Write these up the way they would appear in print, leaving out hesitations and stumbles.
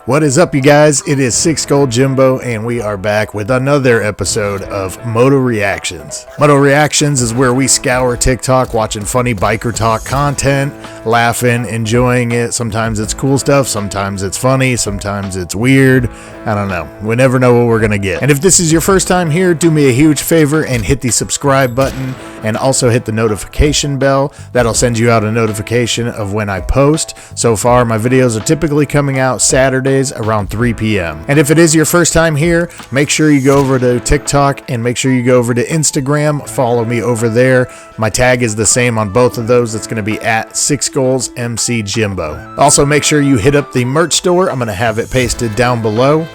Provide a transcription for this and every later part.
What is up, you guys? It is 6 Gold Jimbo, and we are back with another episode of Moto Reactions. Moto Reactions is where we scour TikTok, watching funny biker talk content, laughing, enjoying it. Sometimes it's cool stuff, sometimes it's funny, sometimes it's weird. I don't know. We never know what we're going to get. And if this is your first time here, do me a huge favor and hit the subscribe button, and also hit the notification bell. That'll send you out a notification of when I post. So far, my videos are typically coming out Saturdays around 3 p.m. And if it is your first time here, make sure you go over to TikTok and make sure you go over to Instagram. Follow me over there. My tag is the same on both of those. It's going to be at 6SSMCJIMBO. Also, make sure you hit up the merch store. I'm going to have it pasted down below.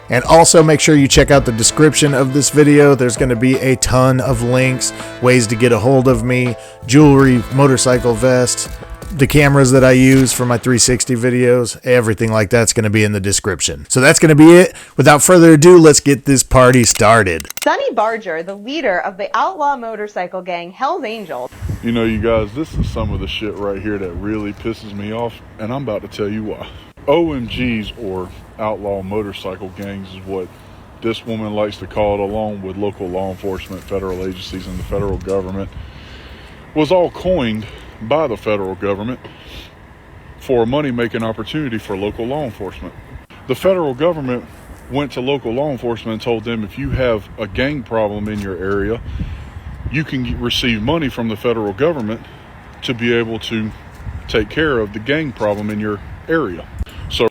And also make sure you check out the description of this video. There's going to be a ton of links, ways to get a hold of me, jewelry, motorcycle vest, the cameras that I use for my 360 videos, everything like that's going to be in the description. So that's going to be it. Without further ado, let's get this party started. Sonny Barger, the leader of the outlaw motorcycle gang Hell's Angels. You know, you guys, this is some of the shit right here that really pisses me off, and I'm about to tell you why. OMGs, or outlaw motorcycle gangs, is what this woman likes to call it, along with local law enforcement, federal agencies, and the federal government, was all coined by the federal government for a money-making opportunity for local law enforcement. The federal government went to local law enforcement and told them, if you have a gang problem in your area, you can receive money from the federal government to be able to take care of the gang problem in your area. So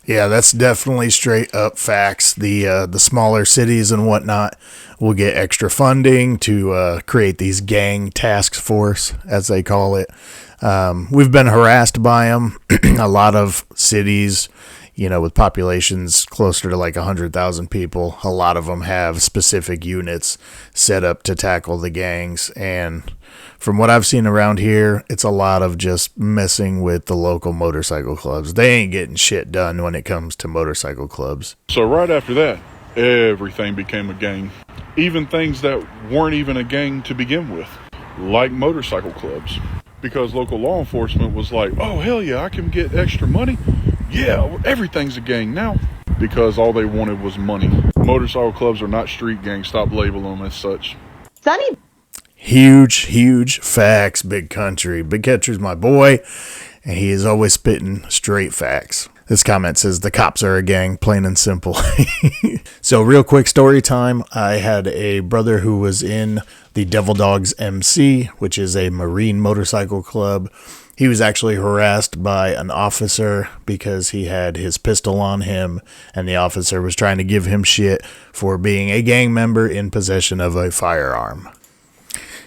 yeah, that's definitely straight up facts. The smaller cities and whatnot will get extra funding to create these gang task force, as they call it. We've been harassed by them. A lot of cities, you know, with populations closer to like 100,000 people, a lot of them have specific units set up to tackle the gangs. And from what I've seen around here, it's a lot of just messing with the local motorcycle clubs. They ain't getting shit done when it comes to motorcycle clubs. So right after that, everything became a gang. Even things that weren't even a gang to begin with, like motorcycle clubs. Because local law enforcement was like, oh, hell yeah, I can get extra money. Yeah, everything's a gang now. Because all they wanted was money. Motorcycle clubs are not street gangs. Stop labeling them as such. Sonny. Huge facts, Big Country. Big Country's my boy, and he is always spitting straight facts. This comment says the cops are a gang, plain and simple. So real quick story time. I had a brother who was in the Devil Dogs MC, which is a Marine motorcycle club. He was actually harassed by an officer because he had his pistol on him, and the officer was trying to give him shit for being a gang member in possession of a firearm.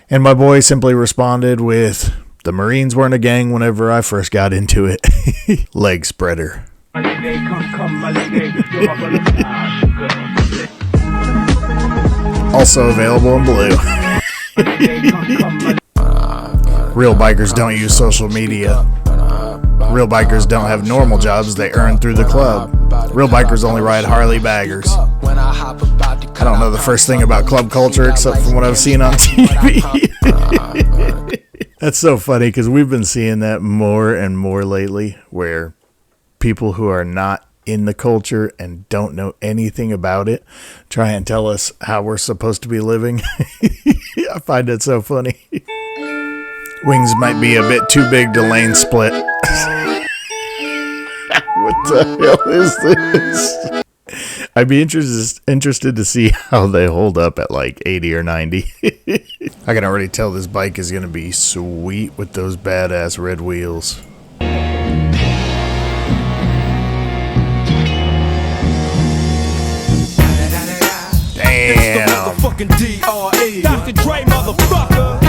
And my boy simply responded with, the Marines weren't a gang whenever I first got into it. Leg spreader. Also available in blue. Real bikers don't use social media. Real bikers don't have normal jobs they earn through the club. Real bikers only ride Harley baggers. I don't know the first thing about club culture except from what I've seen on TV. That's so funny because we've been seeing that more and more lately, where people who are not in the culture and don't know anything about it try and tell us how we're supposed to be living. I find it so funny. Wings might be a bit too big to lane split. What the hell is this? I'd be interested to see how they hold up at like 80 or 90. I can already tell this bike is going to be sweet with those badass red wheels. Damn. Dr. Dre, motherfucker.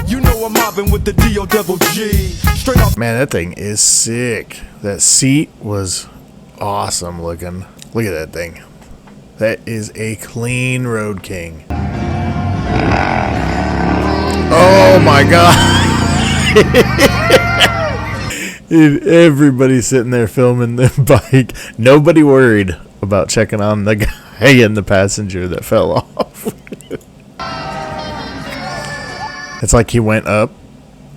You know I'm mobbing with the D-O-double-G. Straight up. Man, that thing is sick. That seat was awesome looking. Look at that thing. That is a clean Road King. Oh my god. Dude, everybody's sitting there filming the bike. Nobody worried about checking on the guy and the passenger that fell off. It's like he went up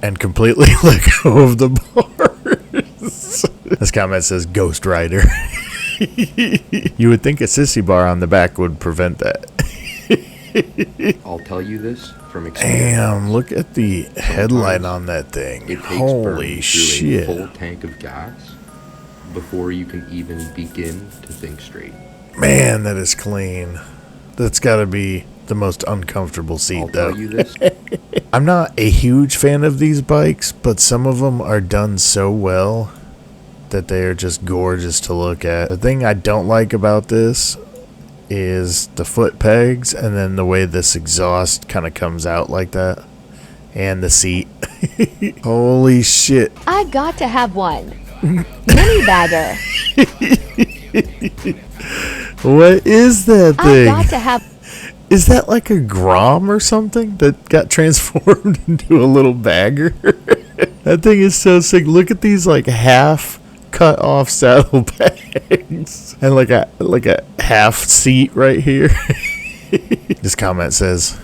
and completely let go of the bars. This comment says Ghost Rider. You would think a sissy bar on the back would prevent that. I'll tell you this from experience. Damn, look at the headlight on that thing. It takes Holy burning shit. through a full tank of gas before you can even begin to think straight. Man, that is clean. That's gotta be the most uncomfortable seat, I'll though. tell you this. I'm not a huge fan of these bikes, but some of them are done so well that they are just gorgeous to look at. The thing I don't like about this is the foot pegs and then the way this exhaust kind of comes out like that. And the seat. Holy shit. I got to have one. Mini bagger. What is that I thing? got to have. Is that like a Grom or something that got transformed into a little bagger? That thing is so sick. Look at these like half cut off saddlebags and like a half seat right here. This comment says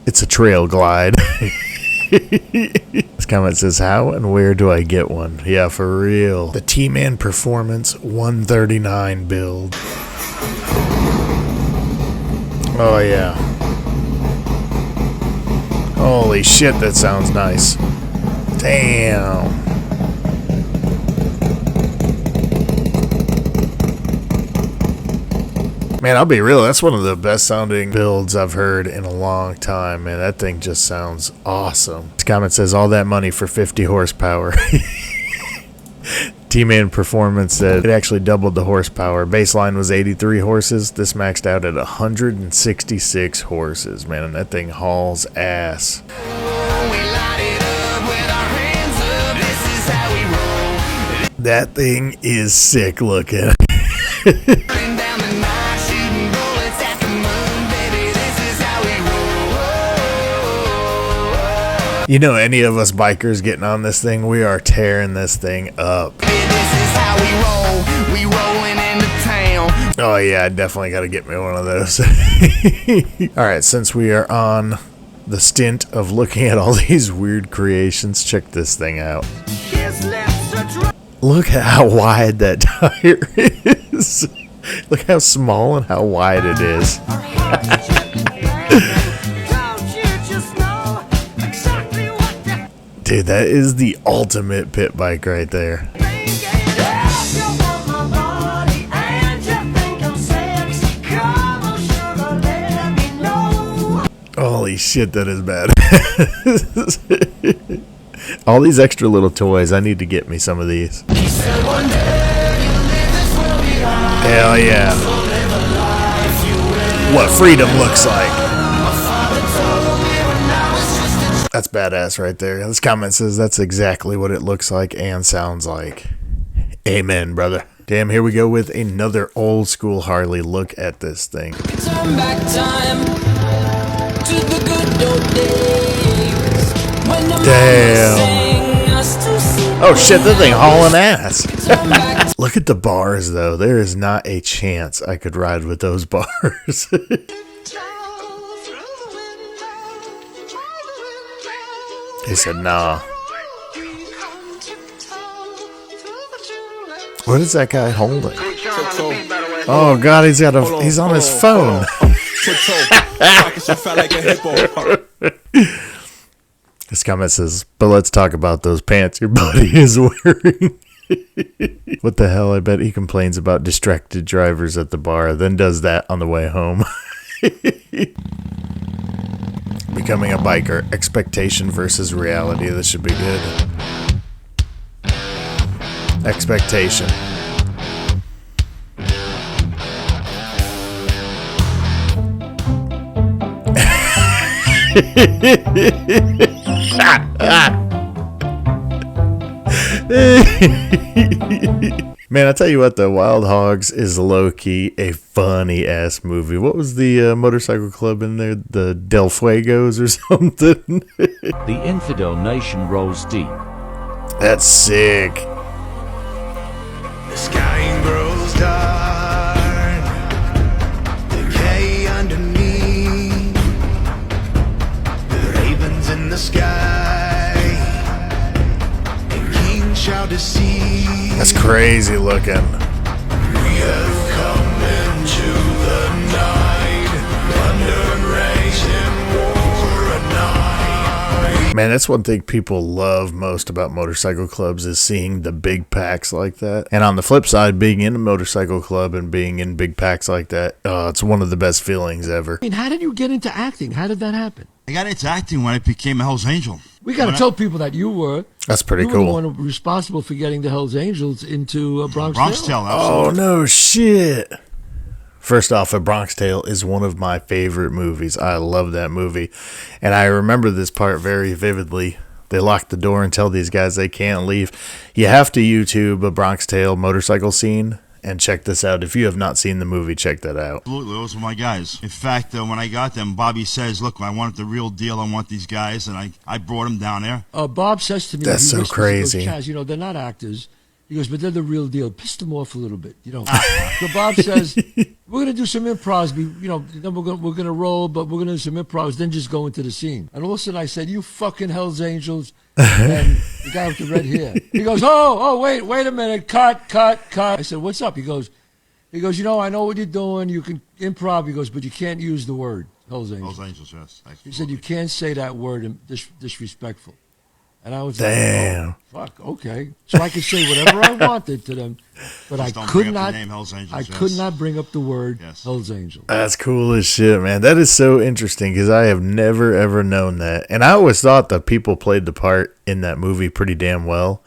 it's a trail glide. This comment says, how and where do I get one? Yeah, for real. The T-Man Performance 139 build. Oh yeah. Holy shit, that sounds nice. Damn. Man, I'll be real, that's one of the best sounding builds I've heard in a long time, man. That thing just sounds awesome. This comment says, all that money for 50 horsepower. T-Man Performance said it actually doubled the horsepower. Baseline was 83 horses. This maxed out at 166 horses, man, and that thing hauls ass. That thing is sick looking. You know, any of us bikers getting on this thing, we are tearing this thing up. Oh yeah, I definitely got to get me one of those. Alright, since we are on the stint of looking at all these weird creations, check this thing out. Look at how wide that tire is. Look how small and how wide it is. Dude, that is the ultimate pit bike right there. Holy shit, that is bad. All these extra little toys, I need to get me some of these. Hell yeah. What freedom looks like. That's badass right there. This comment says that's exactly what it looks like and sounds like. Amen, brother. Damn, here we go with another old school Harley. Look at this thing. Turn back time to the good old days when the Damn. Oh shit, that thing hauling ass. Look at the bars though. There is not a chance I could ride with those bars. He said, nah. What is that guy holding? Oh God, he's on his phone. This comment says, but let's talk about those pants your buddy is wearing. What the hell? I bet he complains about distracted drivers at the bar, then does that on the way home. Becoming a biker, expectation versus reality. This should be good. Expectation. Man, I tell you what, though, Wild Hogs is low-key a funny-ass movie. What was the motorcycle club in there? The Del Fuegos or something? The infidel nation rolls deep. That's sick. The sky grows dark, decay underneath, the ravens in the sky, and kings shout to see. That's crazy looking. We have come into the night, under race and war at night. Man, that's one thing people love most about motorcycle clubs is seeing the big packs like that. And on the flip side, being in a motorcycle club and being in big packs like that, it's one of the best feelings ever. I mean, how did you get into acting? How did that happen? I got into acting when I became a Hells Angel. We got to tell people that you were. That's pretty you cool. were the one responsible for getting the Hells Angels into Bronx Tale. Oh, no shit. First off, A Bronx Tale is one of my favorite movies. I love that movie. And I remember this part very vividly. They lock the door and tell these guys they can't leave. You have to YouTube A Bronx Tale motorcycle scene and check this out. If you have not seen the movie, check that out. Absolutely, those were my guys. In fact, when I got them, Bobby says, look, I want the real deal. I want these guys. And I brought them down there. Bob says to me, that's so crazy. He goes, Chaz, you know, they're not actors. He goes, but they're the real deal. Pissed them off a little bit, you know. So Bob says, we're going to do some improvs. You know, then we're going to roll, but we're going to do some improvs, then just go into the scene. And all of a sudden I said, you fucking Hells Angels. And the guy with the red hair. He goes, wait a minute. Cut. I said, what's up? He goes, you know, I know what you're doing. You can improv. He goes, but you can't use the word Hells Angels. Hells Angels, yes. He said, you can't say that word and disrespectful. And I was damn. Like, oh, fuck, okay. So I could say whatever I wanted to them, but I could not. Could not bring up the word Hells Angels. That's cool as shit, man. That is so interesting because I have never ever known that, and I always thought that people played the part in that movie pretty damn well.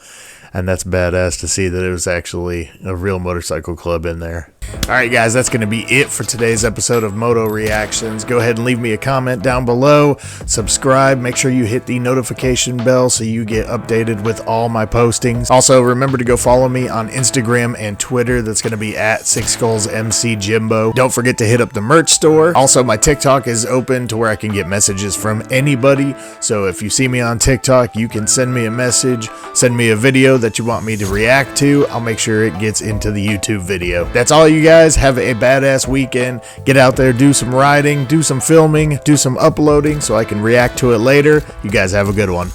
And that's badass to see that it was actually a real motorcycle club in there. All right, guys, that's going to be it for today's episode of Moto Reactions. Go ahead and leave me a comment down below. Subscribe. Make sure you hit the notification bell so you get updated with all my postings. Also, remember to go follow me on Instagram and Twitter. That's going to be at SSMCJIMBO. Don't forget to hit up the merch store. Also, my TikTok is open to where I can get messages from anybody. So if you see me on TikTok, you can send me a message, send me a video that you want me to react to. I'll make sure it gets into the YouTube video. That's all, you guys. Have a badass weekend. Get out there, do some riding, do some filming, do some uploading so I can react to it later. You guys have a good one.